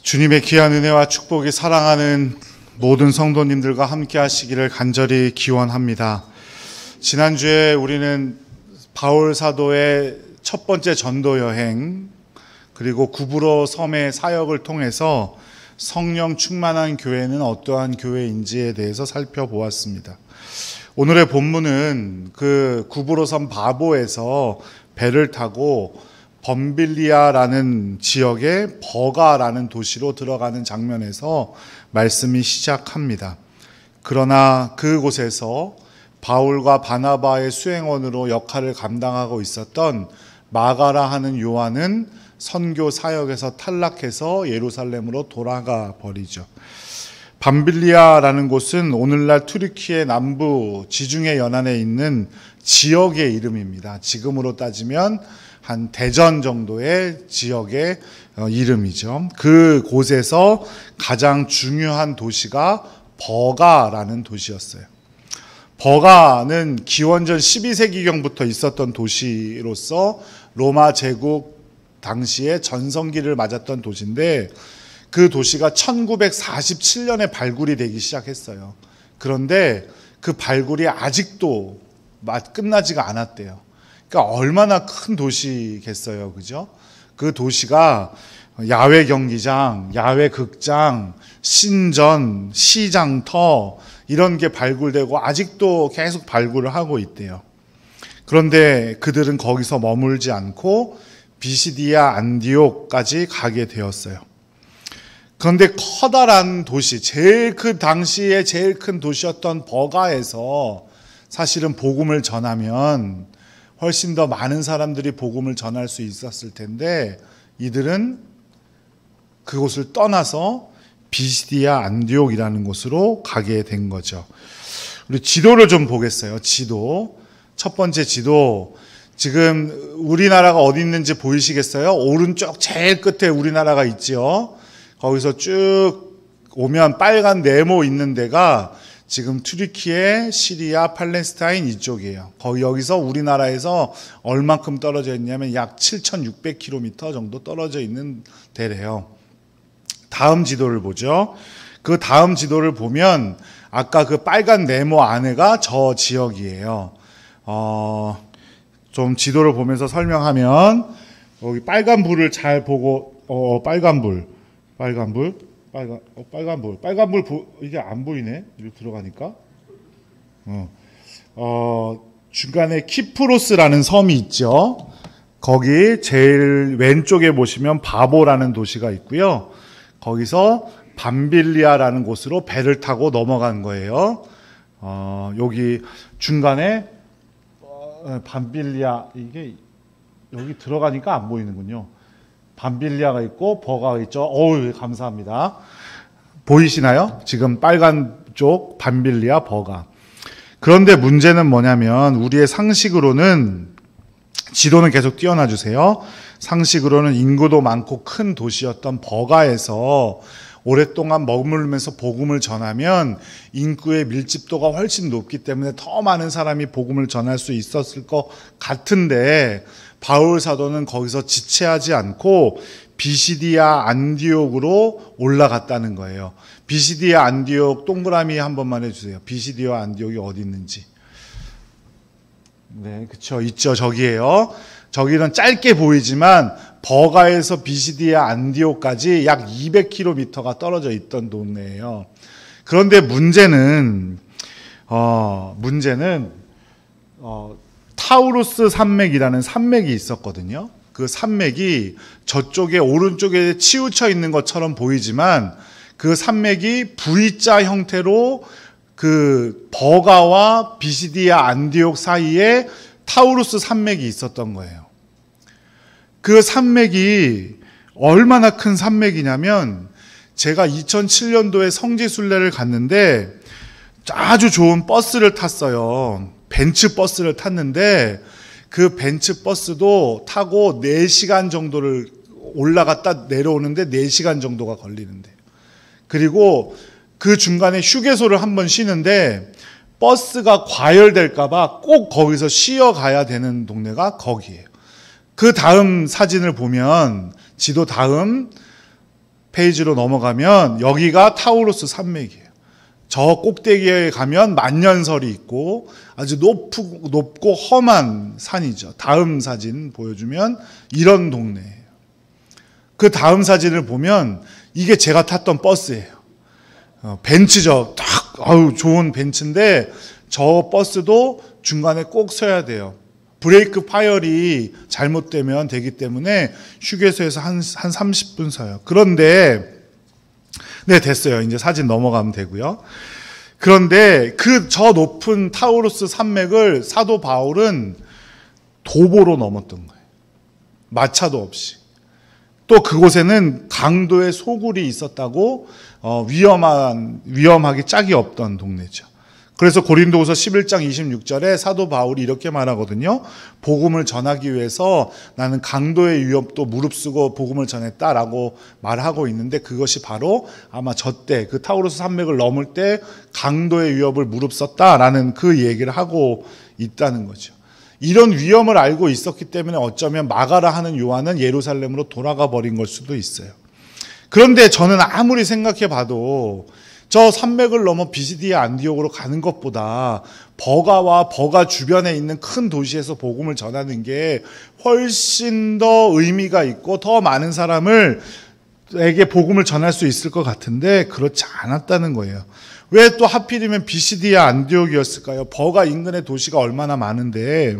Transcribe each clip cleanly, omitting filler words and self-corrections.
주님의 귀한 은혜와 축복이 사랑하는 모든 성도님들과 함께 하시기를 간절히 기원합니다. 지난주에 우리는 바울 사도의 첫 번째 전도 여행, 그리고 구브로 섬의 사역을 통해서 성령 충만한 교회는 어떠한 교회인지에 대해서 살펴보았습니다. 오늘의 본문은 그 구브로 섬 바보에서 배를 타고 범빌리아라는 지역의 버가라는 도시로 들어가는 장면에서 말씀이 시작합니다. 그러나 그곳에서 바울과 바나바의 수행원으로 역할을 감당하고 있었던 마가라 하는 요한은 선교 사역에서 탈락해서 예루살렘으로 돌아가 버리죠. 밤빌리아라는 곳은 오늘날 투르키의 남부 지중해 연안에 있는 지역의 이름입니다. 지금으로 따지면 한 대전 정도의 지역의 이름이죠. 그 곳에서 가장 중요한 도시가 버가라는 도시였어요. 버가는 기원전 12세기경부터 있었던 도시로서 로마 제국 당시에 전성기를 맞았던 도시인데, 그 도시가 1947년에 발굴이 되기 시작했어요. 그런데 그 발굴이 아직도 끝나지가 않았대요. 그러니까 얼마나 큰 도시겠어요, 그죠? 그 도시가 야외 경기장, 야외 극장, 신전, 시장터 이런 게 발굴되고 아직도 계속 발굴을 하고 있대요. 그런데 그들은 거기서 머물지 않고 비시디아 안디옥까지 가게 되었어요. 그런데 커다란 도시, 그 당시에 제일 큰 도시였던 버가에서 사실은 복음을 전하면 훨씬 더 많은 사람들이 복음을 전할 수 있었을 텐데, 이들은 그곳을 떠나서 비시디아 안디옥이라는 곳으로 가게 된 거죠. 우리 지도를 좀 보겠어요. 지도. 첫 번째 지도. 지금 우리나라가 어디 있는지 보이시겠어요? 오른쪽 제일 끝에 우리나라가 있지요. 거기서 쭉 오면 빨간 네모 있는 데가 지금 튀르키예, 시리아, 팔레스타인 이쪽이에요. 여기서 우리나라에서 얼만큼 떨어져 있냐면 약 7,600km 정도 떨어져 있는 데래요. 다음 지도를 보죠. 그 다음 지도를 보면 아까 그 빨간 네모 안에가 저 지역이에요. 좀 지도를 보면서 설명하면, 여기 빨간 불을 잘 보고, 빨간불, 이게 안 보이네. 이렇게 들어가니까. 중간에 키프로스라는 섬이 있죠. 거기 제일 왼쪽에 보시면 바보라는 도시가 있고요. 거기서 밤빌리아라는 곳으로 배를 타고 넘어간 거예요. 여기 중간에 밤빌리아, 이게 여기 들어가니까 안 보이는군요. 밤빌리아가 있고 버가가 있죠. 감사합니다. 보이시나요? 지금 빨간 쪽 밤빌리아 버가. 그런데 문제는 뭐냐면, 우리의 상식으로는, 지도는 계속 띄워놔 주세요. 상식으로는 인구도 많고 큰 도시였던 버가에서 오랫동안 머물면서 복음을 전하면 인구의 밀집도가 훨씬 높기 때문에 더 많은 사람이 복음을 전할 수 있었을 것 같은데, 바울 사도는 거기서 지체하지 않고 비시디아 안디옥으로 올라갔다는 거예요. 비시디아 안디옥 동그라미 한 번만 해주세요. 비시디아 안디옥이 어디 있는지. 네, 그쵸. 있죠. 저기에요. 저기는 짧게 보이지만 버가에서 비시디아 안디옥까지 약 200km가 떨어져 있던 동네예요. 그런데 문제는 타우루스 산맥이라는 산맥이 있었거든요. 그 산맥이 저쪽에 오른쪽에 치우쳐 있는 것처럼 보이지만 그 산맥이 V자 형태로 그 버가와 비시디아 안디옥 사이에 타우루스 산맥이 있었던 거예요. 그 산맥이 얼마나 큰 산맥이냐면, 제가 2007년도에 성지순례를 갔는데 아주 좋은 버스를 탔어요. 벤츠 버스를 탔는데 그 벤츠 버스도 타고 4시간 정도를 올라갔다 내려오는데 4시간 정도가 걸리는데, 그리고 그 중간에 휴게소를 한번 쉬는데 버스가 과열될까봐 꼭 거기서 쉬어가야 되는 동네가 거기예요. 그 다음 사진을 보면 지도 다음 페이지로 넘어가면 여기가 타우로스 산맥이에요. 저 꼭대기에 가면 만년설이 있고 아주 높고 험한 산이죠. 다음 사진 보여주면 이런 동네예요. 그 다음 사진을 보면 이게 제가 탔던 버스예요. 벤츠죠. 좋은 벤츠인데 저 버스도 중간에 꼭 서야 돼요. 브레이크 파열이 잘못되면 되기 때문에 휴게소에서 한 30분 서요. 그런데 네, 됐어요. 이제 사진 넘어가면 되고요. 그런데 저 높은 타우로스 산맥을 사도 바울은 도보로 넘었던 거예요. 마차도 없이. 또 그곳에는 강도의 소굴이 있었다고 위험하기 짝이 없던 동네죠. 그래서 고린도후서 11장 26절에 사도 바울이 이렇게 말하거든요. 복음을 전하기 위해서 나는 강도의 위협도 무릅쓰고 복음을 전했다라고 말하고 있는데 그것이 바로 아마 저때 그 타우로스 산맥을 넘을 때 강도의 위협을 무릅썼다라는 그 얘기를 하고 있다는 거죠. 이런 위험을 알고 있었기 때문에 어쩌면 마가라 하는 요한은 예루살렘으로 돌아가 버린 걸 수도 있어요. 그런데 저는 아무리 생각해 봐도 저 산맥을 넘어 비시디아 안디옥으로 가는 것보다 버가와 버가 주변에 있는 큰 도시에서 복음을 전하는 게 훨씬 더 의미가 있고 더 많은 사람에게 복음을 전할 수 있을 것 같은데 그렇지 않았다는 거예요. 왜 또 하필이면 비시디아 안디옥이었을까요? 버가 인근의 도시가 얼마나 많은데.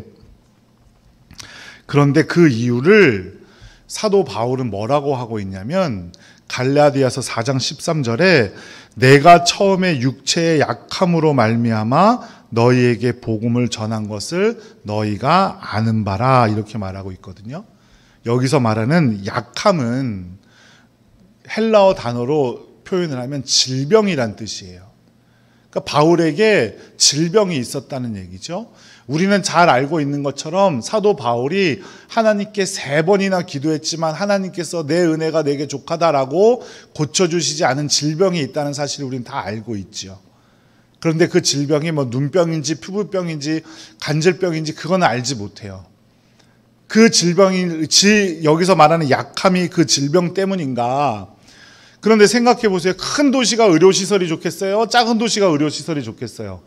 그런데 그 이유를 사도 바울은 뭐라고 하고 있냐면 갈라디아서 4장 13절에 내가 처음에 육체의 약함으로 말미암아 너희에게 복음을 전한 것을 너희가 아는 바라 이렇게 말하고 있거든요. 여기서 말하는 약함은 헬라어 단어로 표현을 하면 질병이란 뜻이에요. 그러니까 바울에게 질병이 있었다는 얘기죠. 우리는 잘 알고 있는 것처럼 사도 바울이 하나님께 3번이나 기도했지만 하나님께서 내 은혜가 내게 족하다라고 고쳐주시지 않은 질병이 있다는 사실을 우리는 다 알고 있죠. 그런데 그 질병이 눈병인지 피부병인지 간질병인지 그건 알지 못해요. 그 질병이 여기서 말하는 약함이 그 질병 때문인가? 그런데 생각해 보세요. 큰 도시가 의료시설이 좋겠어요? 작은 도시가 의료시설이 좋겠어요?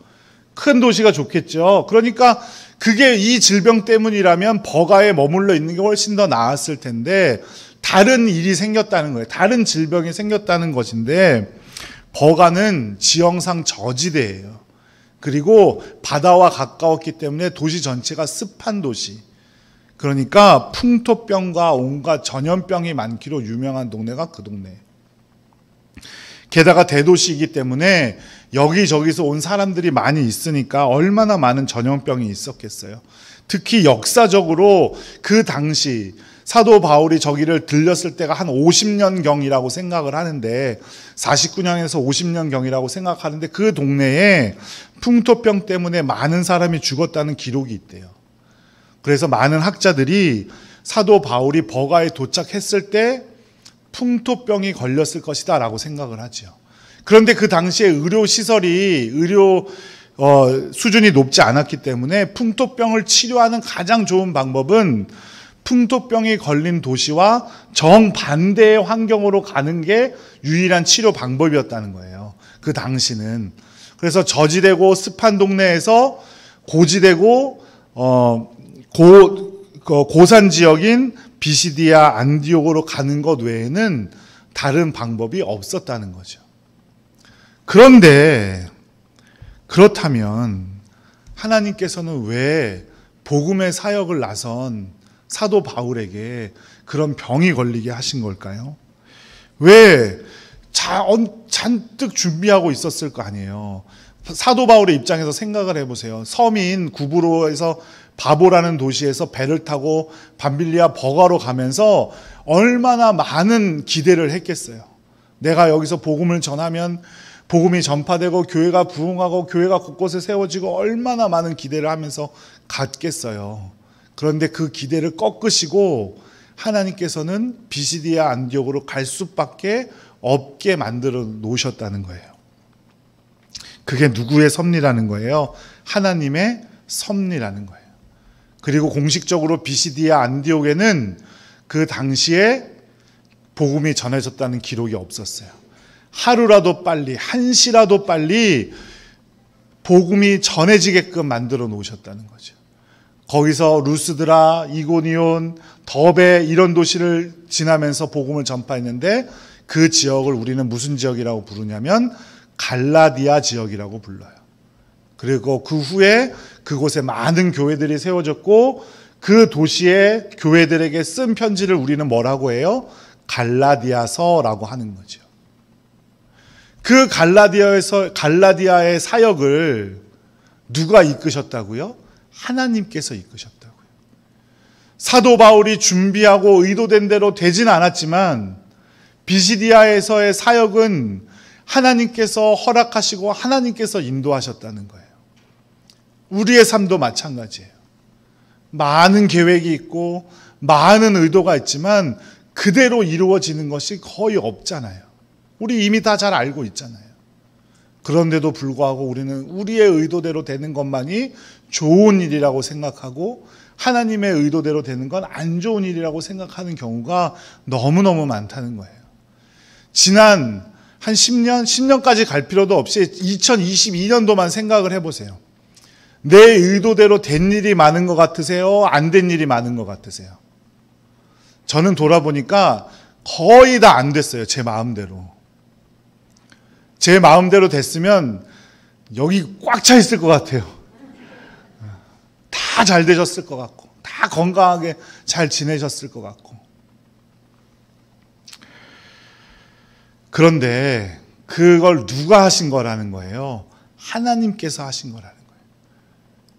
큰 도시가 좋겠죠. 그러니까 그게 이 질병 때문이라면 버가에 머물러 있는 게 훨씬 더 나았을 텐데 다른 일이 생겼다는 거예요. 다른 질병이 생겼다는 것인데 버가는 지형상 저지대예요. 그리고 바다와 가까웠기 때문에 도시 전체가 습한 도시. 그러니까 풍토병과 온갖 전염병이 많기로 유명한 동네가 그 동네예요. 게다가 대도시이기 때문에 여기저기서 온 사람들이 많이 있으니까 얼마나 많은 전염병이 있었겠어요. 특히 역사적으로 그 당시 사도 바울이 저기를 들렸을 때가 한 50년경이라고 생각을 하는데 49년에서 50년경이라고 생각하는데 그 동네에 풍토병 때문에 많은 사람이 죽었다는 기록이 있대요. 그래서 많은 학자들이 사도 바울이 버가에 도착했을 때 풍토병이 걸렸을 것이다 라고 생각을 하죠. 그런데 그 당시에 의료 수준이 높지 않았기 때문에 풍토병을 치료하는 가장 좋은 방법은 풍토병이 걸린 도시와 정반대의 환경으로 가는 게 유일한 치료 방법이었다는 거예요. 그 당시는. 그래서 저지되고 습한 동네에서 고지되고 고산 지역인 비시디아 안디옥으로 가는 것 외에는 다른 방법이 없었다는 거죠. 그런데 그렇다면 하나님께서는 왜 복음의 사역을 나선 사도 바울에게 그런 병이 걸리게 하신 걸까요? 왜 잔뜩 준비하고 있었을 거 아니에요. 사도 바울의 입장에서 생각을 해보세요. 서민 구브로에서 바보라는 도시에서 배를 타고 밤빌리아 버가로 가면서 얼마나 많은 기대를 했겠어요. 내가 여기서 복음을 전하면 복음이 전파되고 교회가 부흥하고 교회가 곳곳에 세워지고 얼마나 많은 기대를 하면서 갔겠어요. 그런데 그 기대를 꺾으시고 하나님께서는 비시디아 안디옥으로 갈 수밖에 없게 만들어 놓으셨다는 거예요. 그게 누구의 섭리라는 거예요? 하나님의 섭리라는 거예요. 그리고 공식적으로 비시디아 안디옥에는 그 당시에 복음이 전해졌다는 기록이 없었어요. 하루라도 빨리, 한시라도 빨리 복음이 전해지게끔 만들어 놓으셨다는 거죠. 거기서 루스드라, 이고니온, 더베 이런 도시를 지나면서 복음을 전파했는데 그 지역을 우리는 무슨 지역이라고 부르냐면 갈라디아 지역이라고 불러요. 그리고 그 후에 그곳에 많은 교회들이 세워졌고 그 도시의 교회들에게 쓴 편지를 우리는 뭐라고 해요? 갈라디아서라고 하는 거죠. 그 갈라디아의 사역을 누가 이끄셨다고요? 하나님께서 이끄셨다고요. 사도 바울이 준비하고 의도된 대로 되진 않았지만 비시디아에서의 사역은 하나님께서 허락하시고 하나님께서 인도하셨다는 거예요. 우리의 삶도 마찬가지예요. 많은 계획이 있고 많은 의도가 있지만 그대로 이루어지는 것이 거의 없잖아요. 우리 이미 다 잘 알고 있잖아요. 그런데도 불구하고 우리는 우리의 의도대로 되는 것만이 좋은 일이라고 생각하고 하나님의 의도대로 되는 건 안 좋은 일이라고 생각하는 경우가 너무너무 많다는 거예요. 지난 한 10년까지 갈 필요도 없이 2022년도만 생각을 해보세요. 내 의도대로 된 일이 많은 것 같으세요? 안 된 일이 많은 것 같으세요? 저는 돌아보니까 거의 다 안 됐어요. 제 마음대로. 제 마음대로 됐으면 여기 꽉 차 있을 것 같아요. 다 잘 되셨을 것 같고 다 건강하게 잘 지내셨을 것 같고. 그런데 그걸 누가 하신 거라는 거예요? 하나님께서 하신 거라는 거예요.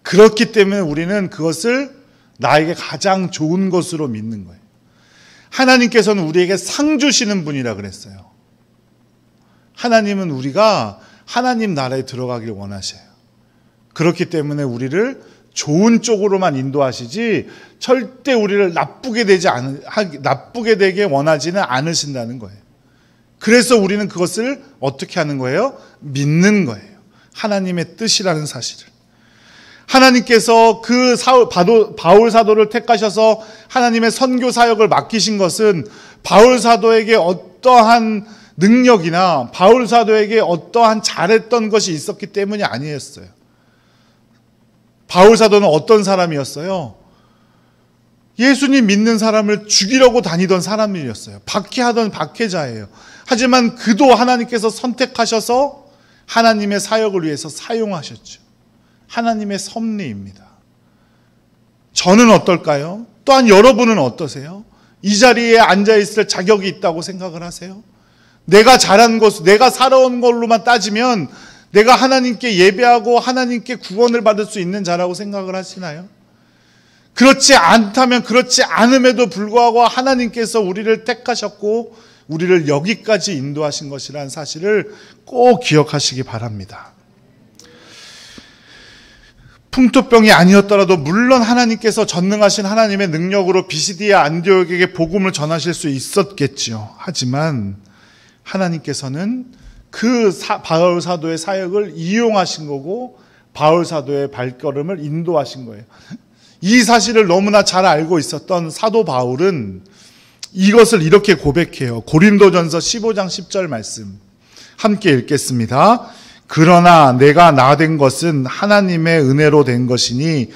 그렇기 때문에 우리는 그것을 나에게 가장 좋은 것으로 믿는 거예요. 하나님께서는 우리에게 상 주시는 분이라 그랬어요. 하나님은 우리가 하나님 나라에 들어가길 원하셔요. 그렇기 때문에 우리를 좋은 쪽으로만 인도하시지 절대 우리를 나쁘게 되게 원하지는 않으신다는 거예요. 그래서 우리는 그것을 어떻게 하는 거예요? 믿는 거예요. 하나님의 뜻이라는 사실을. 하나님께서 그 바울 사도를 택하셔서 하나님의 선교 사역을 맡기신 것은 바울 사도에게 어떠한 능력이나 바울 사도에게 어떠한 잘했던 것이 있었기 때문이 아니었어요. 바울 사도는 어떤 사람이었어요? 예수님 믿는 사람을 죽이려고 다니던 사람이었어요. 박해하던 박해자예요. 하지만 그도 하나님께서 선택하셔서 하나님의 사역을 위해서 사용하셨죠. 하나님의 섭리입니다. 저는 어떨까요? 또한 여러분은 어떠세요? 이 자리에 앉아있을 자격이 있다고 생각을 하세요? 내가 잘한 것, 내가 살아온 걸로만 따지면 내가 하나님께 예배하고 하나님께 구원을 받을 수 있는 자라고 생각을 하시나요? 그렇지 않다면 그렇지 않음에도 불구하고 하나님께서 우리를 택하셨고 우리를 여기까지 인도하신 것이라는 사실을 꼭 기억하시기 바랍니다. 풍토병이 아니었더라도 물론 하나님께서 전능하신 하나님의 능력으로 비시디아 안디옥에게 복음을 전하실 수 있었겠지요. 하지만 하나님께서는 그 바울 사도의 사역을 이용하신 거고 바울 사도의 발걸음을 인도하신 거예요. 이 사실을 너무나 잘 알고 있었던 사도 바울은 이것을 이렇게 고백해요. 고린도전서 15장 10절 말씀 함께 읽겠습니다. 그러나 내가 나된 것은 하나님의 은혜로 된 것이니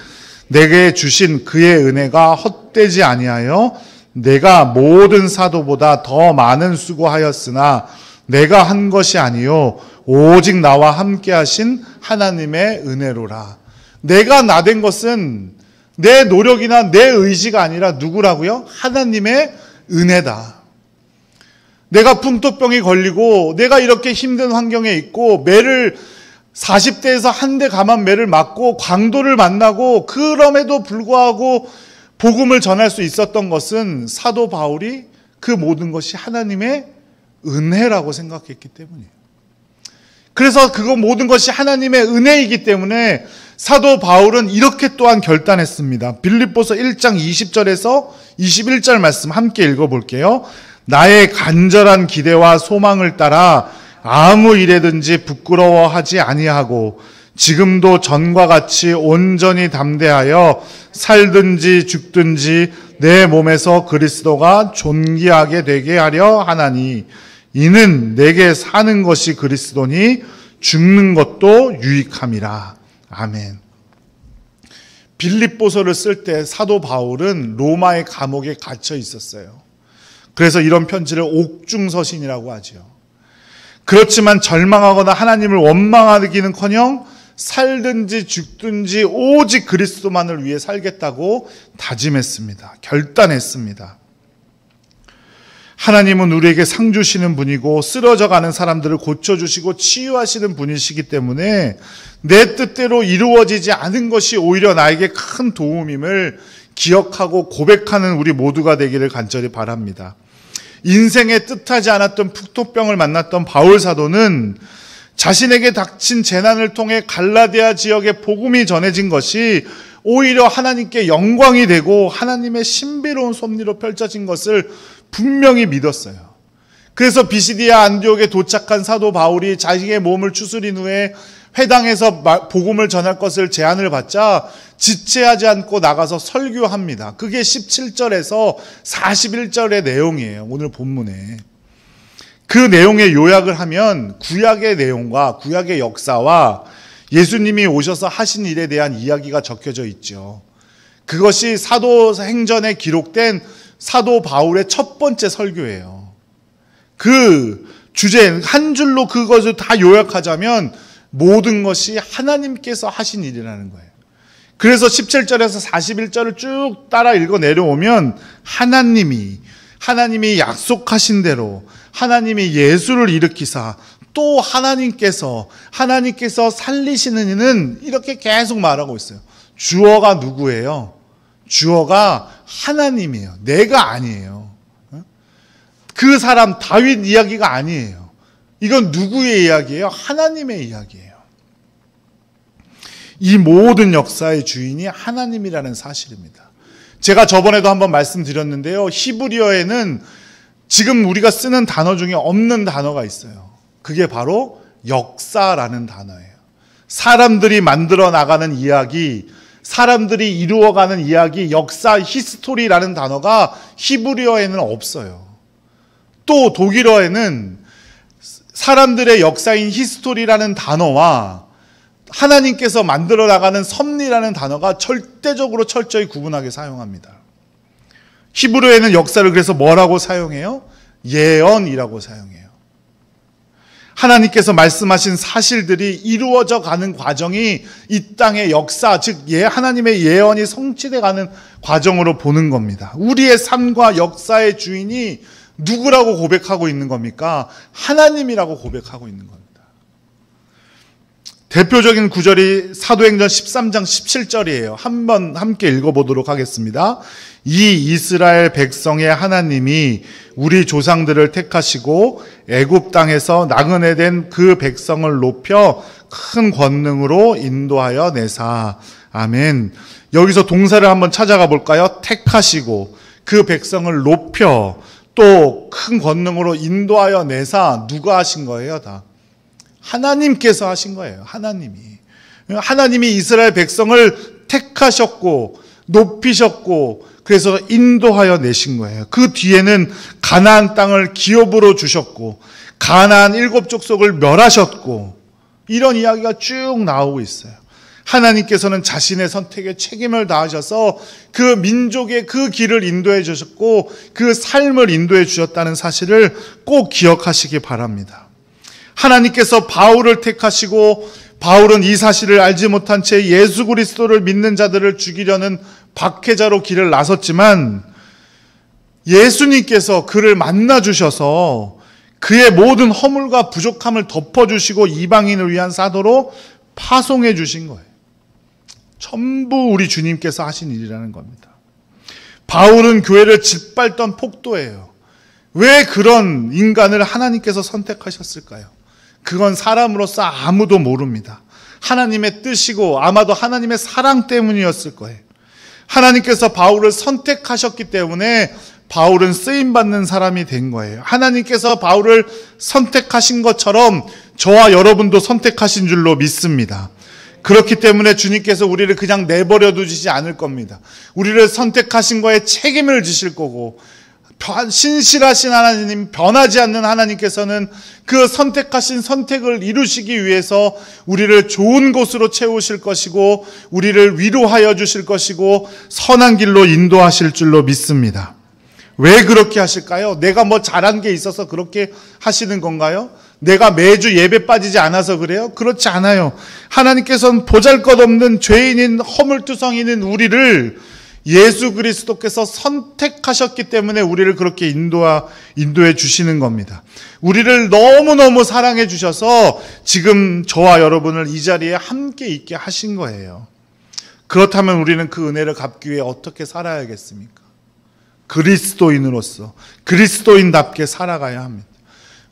내게 주신 그의 은혜가 헛되지 아니하여 내가 모든 사도보다 더 많은 수고하였으나 내가 한 것이 아니요 오직 나와 함께 하신 하나님의 은혜로라. 내가 나된 것은 내 노력이나 내 의지가 아니라 누구라고요? 하나님의 은혜다. 내가 풍토병이 걸리고 내가 이렇게 힘든 환경에 있고 매를 40대에서 한 대 감한 매를 맞고 강도를 만나고 그럼에도 불구하고 복음을 전할 수 있었던 것은 사도 바울이 그 모든 것이 하나님의 은혜라고 생각했기 때문이에요. 그래서 그 모든 것이 하나님의 은혜이기 때문에 사도 바울은 이렇게 또한 결단했습니다. 빌립보서 1장 20절에서 21절 말씀 함께 읽어볼게요. 나의 간절한 기대와 소망을 따라 아무 일에든지 부끄러워하지 아니하고 지금도 전과 같이 온전히 담대하여 살든지 죽든지 내 몸에서 그리스도가 존귀하게 되게 하려 하나니 이는 내게 사는 것이 그리스도니 죽는 것도 유익함이라. 아멘. 빌립보서를 쓸 때 사도 바울은 로마의 감옥에 갇혀 있었어요. 그래서 이런 편지를 옥중서신이라고 하죠. 그렇지만 절망하거나 하나님을 원망하기는커녕 살든지 죽든지 오직 그리스도만을 위해 살겠다고 다짐했습니다. 결단했습니다. 하나님은 우리에게 상 주시는 분이고 쓰러져가는 사람들을 고쳐주시고 치유하시는 분이시기 때문에 내 뜻대로 이루어지지 않은 것이 오히려 나에게 큰 도움임을 기억하고 고백하는 우리 모두가 되기를 간절히 바랍니다. 인생에 뜻하지 않았던 풍토병을 만났던 바울 사도는 자신에게 닥친 재난을 통해 갈라디아 지역에 복음이 전해진 것이 오히려 하나님께 영광이 되고 하나님의 신비로운 섭리로 펼쳐진 것을 분명히 믿었어요. 그래서 비시디아 안디옥에 도착한 사도 바울이 자신의 몸을 추스린 후에 회당에서 복음을 전할 것을 제안을 받자 지체하지 않고 나가서 설교합니다. 그게 17절에서 41절의 내용이에요. 오늘 본문에. 그 내용의 요약을 하면 구약의 내용과 구약의 역사와 예수님이 오셔서 하신 일에 대한 이야기가 적혀져 있죠. 그것이 사도행전에 기록된 사도 바울의 첫 번째 설교예요. 그 주제 한 줄로 그것을 다 요약하자면 모든 것이 하나님께서 하신 일이라는 거예요. 그래서 17절에서 41절을 쭉 따라 읽어 내려오면 하나님이 약속하신 대로 하나님이 예수를 일으키사 또 하나님께서 살리시는 이는 이렇게 계속 말하고 있어요. 주어가 누구예요? 주어가 하나님이에요. 내가 아니에요. 그 사람 다윗 이야기가 아니에요. 이건 누구의 이야기예요? 하나님의 이야기예요. 이 모든 역사의 주인이 하나님이라는 사실입니다. 제가 저번에도 한번 말씀드렸는데요. 히브리어에는 지금 우리가 쓰는 단어 중에 없는 단어가 있어요. 그게 바로 역사라는 단어예요. 사람들이 만들어 나가는 이야기, 사람들이 이루어가는 이야기, 역사, 히스토리라는 단어가 히브리어에는 없어요. 또 독일어에는 사람들의 역사인 히스토리라는 단어와 하나님께서 만들어 나가는 섭리라는 단어가 절대적으로 철저히 구분하게 사용합니다. 히브리어에는 역사를 그래서 뭐라고 사용해요? 예언이라고 사용해요. 하나님께서 말씀하신 사실들이 이루어져 가는 과정이 이 땅의 역사, 즉 하나님의 예언이 성취돼 가는 과정으로 보는 겁니다. 우리의 삶과 역사의 주인이 누구라고 고백하고 있는 겁니까? 하나님이라고 고백하고 있는 겁니다. 대표적인 구절이 사도행전 13장 17절이에요. 한번 함께 읽어보도록 하겠습니다. 이 이스라엘 백성의 하나님이 우리 조상들을 택하시고 애굽 땅에서 나그네 된 그 백성을 높여 큰 권능으로 인도하여 내사. 아멘. 여기서 동사를 한번 찾아가 볼까요? 택하시고 그 백성을 높여 또 큰 권능으로 인도하여 내사. 누가 하신 거예요? 다 하나님께서 하신 거예요. 하나님이 이스라엘 백성을 택하셨고 높이셨고 그래서 인도하여 내신 거예요. 그 뒤에는 가나안 땅을 기업으로 주셨고 가나안 7족속을 멸하셨고 이런 이야기가 쭉 나오고 있어요. 하나님께서는 자신의 선택에 책임을 다하셔서 그 민족의 그 길을 인도해 주셨고 그 삶을 인도해 주셨다는 사실을 꼭 기억하시기 바랍니다. 하나님께서 바울을 택하시고 바울은 이 사실을 알지 못한 채 예수 그리스도를 믿는 자들을 죽이려는 박해자로 길을 나섰지만 예수님께서 그를 만나 주셔서 그의 모든 허물과 부족함을 덮어주시고 이방인을 위한 사도로 파송해 주신 거예요. 전부 우리 주님께서 하신 일이라는 겁니다. 바울은 교회를 짓밟던 폭도예요. 왜 그런 인간을 하나님께서 선택하셨을까요? 그건 사람으로서 아무도 모릅니다. 하나님의 뜻이고 아마도 하나님의 사랑 때문이었을 거예요. 하나님께서 바울을 선택하셨기 때문에 바울은 쓰임받는 사람이 된 거예요. 하나님께서 바울을 선택하신 것처럼 저와 여러분도 선택하신 줄로 믿습니다. 그렇기 때문에 주님께서 우리를 그냥 내버려 두시지 않을 겁니다. 우리를 선택하신 거에 책임을 지실 거고, 신실하신 하나님, 변하지 않는 하나님께서는 그 선택하신 선택을 이루시기 위해서 우리를 좋은 곳으로 채우실 것이고, 우리를 위로하여 주실 것이고, 선한 길로 인도하실 줄로 믿습니다. 왜 그렇게 하실까요? 내가 뭐 잘한 게 있어서 그렇게 하시는 건가요? 내가 매주 예배 빠지지 않아서 그래요? 그렇지 않아요. 하나님께서는 보잘것없는 죄인인 허물투성이는 우리를 예수 그리스도께서 선택하셨기 때문에 우리를 그렇게 인도해 주시는 겁니다. 우리를 너무너무 사랑해 주셔서 지금 저와 여러분을 이 자리에 함께 있게 하신 거예요. 그렇다면 우리는 그 은혜를 갚기 위해 어떻게 살아야겠습니까? 그리스도인으로서 그리스도인답게 살아가야 합니다.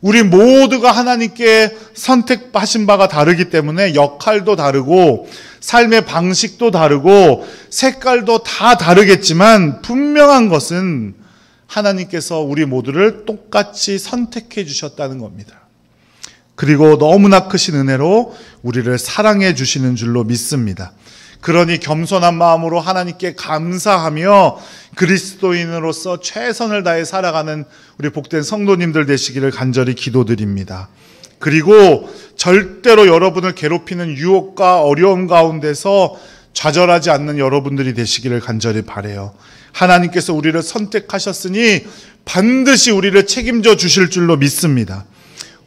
우리 모두가 하나님께 선택하신 바가 다르기 때문에 역할도 다르고 삶의 방식도 다르고 색깔도 다 다르겠지만 분명한 것은 하나님께서 우리 모두를 똑같이 선택해 주셨다는 겁니다. 그리고 너무나 크신 은혜로 우리를 사랑해 주시는 줄로 믿습니다. 그러니 겸손한 마음으로 하나님께 감사하며 그리스도인으로서 최선을 다해 살아가는 우리 복된 성도님들 되시기를 간절히 기도드립니다. 그리고 절대로 여러분을 괴롭히는 유혹과 어려움 가운데서 좌절하지 않는 여러분들이 되시기를 간절히 바라요. 하나님께서 우리를 선택하셨으니 반드시 우리를 책임져 주실 줄로 믿습니다.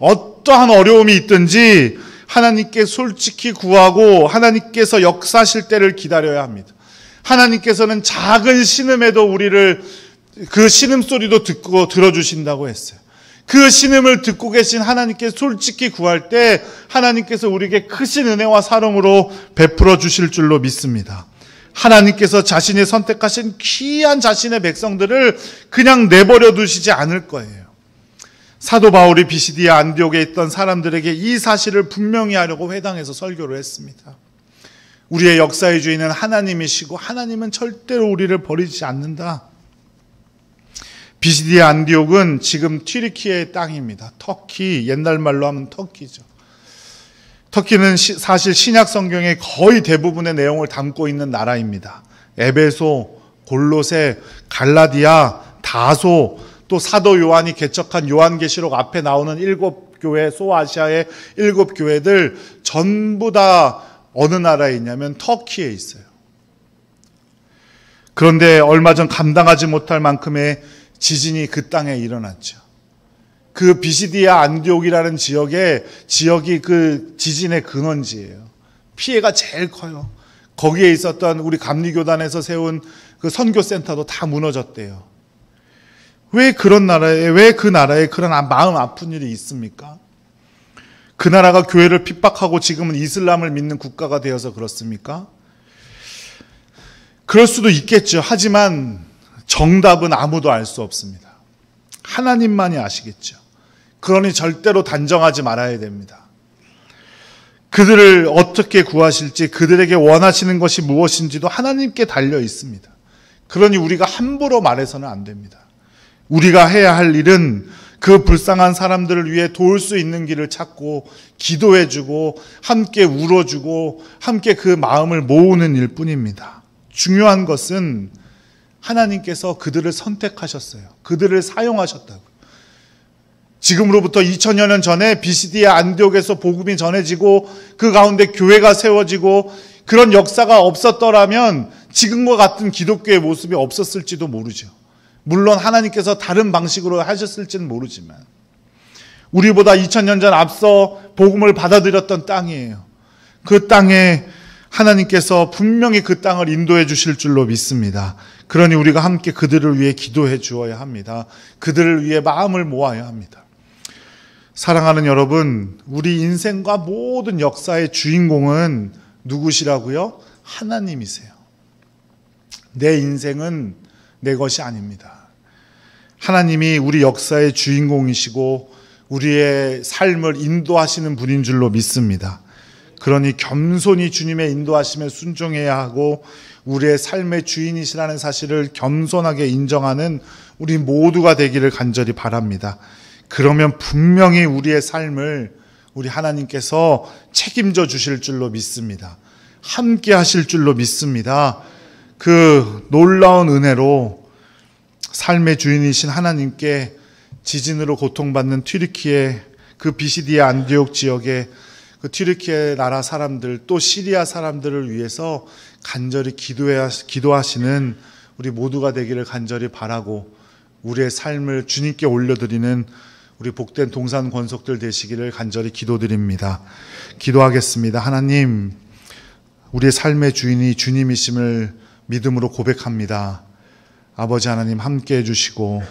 어떠한 어려움이 있든지 하나님께 솔직히 구하고 하나님께서 역사하실 때를 기다려야 합니다. 하나님께서는 작은 신음에도 우리를 그 신음소리도 듣고 들어주신다고 했어요. 그 신음을 듣고 계신 하나님께 솔직히 구할 때 하나님께서 우리에게 크신 은혜와 사랑으로 베풀어 주실 줄로 믿습니다. 하나님께서 자신이 선택하신 귀한 자신의 백성들을 그냥 내버려 두시지 않을 거예요. 사도 바울이 비시디아 안디옥에 있던 사람들에게 이 사실을 분명히 하려고 회당에서 설교를 했습니다. 우리의 역사의 주인은 하나님이시고 하나님은 절대로 우리를 버리지 않는다. 비시디아 안디옥은 지금 튀르키예의 땅입니다. 터키, 옛날 말로 하면 터키죠. 터키는 사실 신약 성경의 거의 대부분의 내용을 담고 있는 나라입니다. 에베소, 골로새, 갈라디아, 다소, 또 사도 요한이 개척한 요한계시록 앞에 나오는 7교회, 소아시아의 7교회들 전부 다 어느 나라에 있냐면 터키에 있어요. 그런데 얼마 전 감당하지 못할 만큼의 지진이 그 땅에 일어났죠. 그 비시디아 안디옥이라는 지역이 그 지진의 근원지예요. 피해가 제일 커요. 거기에 있었던 우리 감리교단에서 세운 그 선교센터도 다 무너졌대요. 왜 그 나라에 그런 마음 아픈 일이 있습니까? 그 나라가 교회를 핍박하고 지금은 이슬람을 믿는 국가가 되어서 그렇습니까? 그럴 수도 있겠죠. 하지만 정답은 아무도 알 수 없습니다. 하나님만이 아시겠죠. 그러니 절대로 단정하지 말아야 됩니다. 그들을 어떻게 구하실지, 그들에게 원하시는 것이 무엇인지도 하나님께 달려 있습니다. 그러니 우리가 함부로 말해서는 안 됩니다. 우리가 해야 할 일은 그 불쌍한 사람들을 위해 도울 수 있는 길을 찾고 기도해주고 함께 울어주고 함께 그 마음을 모으는 일뿐입니다. 중요한 것은 하나님께서 그들을 선택하셨어요. 그들을 사용하셨다고요. 지금으로부터 2000여 년 전에 비시디아 안디옥에서 복음이 전해지고 그 가운데 교회가 세워지고 그런 역사가 없었더라면 지금과 같은 기독교의 모습이 없었을지도 모르죠. 물론 하나님께서 다른 방식으로 하셨을지는 모르지만 우리보다 2000년 전 앞서 복음을 받아들였던 땅이에요. 그 땅에 하나님께서 분명히 그 땅을 인도해 주실 줄로 믿습니다. 그러니 우리가 함께 그들을 위해 기도해 주어야 합니다. 그들을 위해 마음을 모아야 합니다. 사랑하는 여러분, 우리 인생과 모든 역사의 주인공은 누구시라고요? 하나님이세요. 내 인생은 내 것이 아닙니다. 하나님이 우리 역사의 주인공이시고 우리의 삶을 인도하시는 분인 줄로 믿습니다. 그러니 겸손히 주님의 인도하심에 순종해야 하고 우리의 삶의 주인이시라는 사실을 겸손하게 인정하는 우리 모두가 되기를 간절히 바랍니다. 그러면 분명히 우리의 삶을 우리 하나님께서 책임져 주실 줄로 믿습니다. 함께 하실 줄로 믿습니다. 그 놀라운 은혜로 삶의 주인이신 하나님께 지진으로 고통받는 튀르키예, 그 비시디아 안디옥 지역의 그 튀르키예 나라 사람들, 또 시리아 사람들을 위해서 간절히 기도하시는 우리 모두가 되기를 간절히 바라고, 우리의 삶을 주님께 올려드리는 우리 복된 동산 권속들 되시기를 간절히 기도드립니다. 기도하겠습니다. 하나님, 우리의 삶의 주인이 주님이심을 믿음으로 고백합니다. 아버지 하나님, 함께 해주시고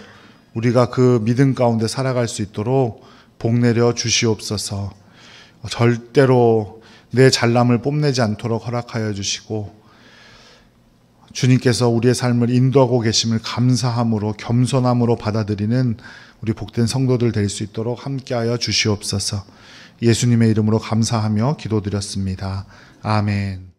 우리가 그 믿음 가운데 살아갈 수 있도록 복 내려 주시옵소서. 절대로 내 잘남을 뽐내지 않도록 허락하여 주시고, 주님께서 우리의 삶을 인도하고 계심을 감사함으로 겸손함으로 받아들이는 우리 복된 성도들 될 수 있도록 함께하여 주시옵소서. 예수님의 이름으로 감사하며 기도드렸습니다. 아멘.